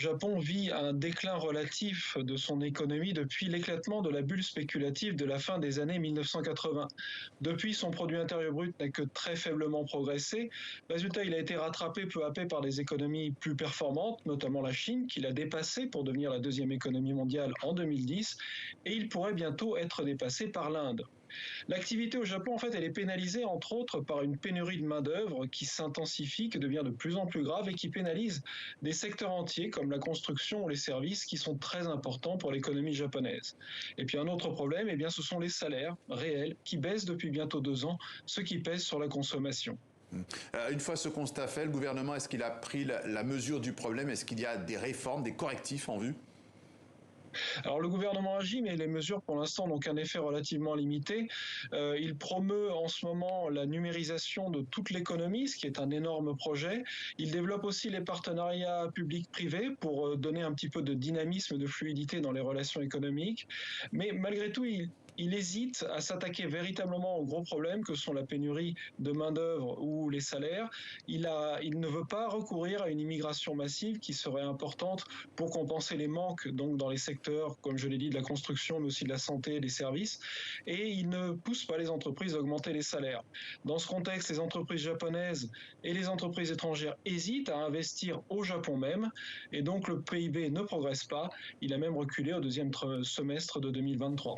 Japon vit un déclin relatif de son économie depuis l'éclatement de la bulle spéculative de la fin des années 1980. Depuis, son produit intérieur brut n'a que très faiblement progressé. Résultat, il a été rattrapé peu à peu par des économies plus performantes, notamment la Chine, qui l'a dépassé pour devenir la deuxième économie mondiale en 2010, et il pourrait bientôt être dépassé par l'Inde. L'activité au Japon, en fait, elle est pénalisée entre autres par une pénurie de main-d'œuvre qui s'intensifie, qui devient de plus en plus grave et qui pénalise des secteurs entiers comme la construction ou les services qui sont très importants pour l'économie japonaise. Et puis un autre problème, eh bien, ce sont les salaires réels qui baissent depuis bientôt 2 ans, ce qui pèse sur la consommation. Une fois ce constat fait, le gouvernement, est-ce qu'il a pris la mesure du problème? Est-ce qu'il y a des réformes, des correctifs en vue? Alors le gouvernement agit, mais les mesures pour l'instant n'ont qu'un effet relativement limité. Il promeut en ce moment la numérisation de toute l'économie, ce qui est un énorme projet. Il développe aussi les partenariats publics-privés pour donner un petit peu de dynamisme, de fluidité dans les relations économiques. Mais malgré tout, il hésite à s'attaquer véritablement aux gros problèmes que sont la pénurie de main-d'œuvre ou les salaires. Il ne veut pas recourir à une immigration massive qui serait importante pour compenser les manques donc dans les secteurs, comme je l'ai dit, de la construction, mais aussi de la santé et des services. Et il ne pousse pas les entreprises à augmenter les salaires. Dans ce contexte, les entreprises japonaises et les entreprises étrangères hésitent à investir au Japon même. Et donc le PIB ne progresse pas. Il a même reculé au deuxième semestre de 2023.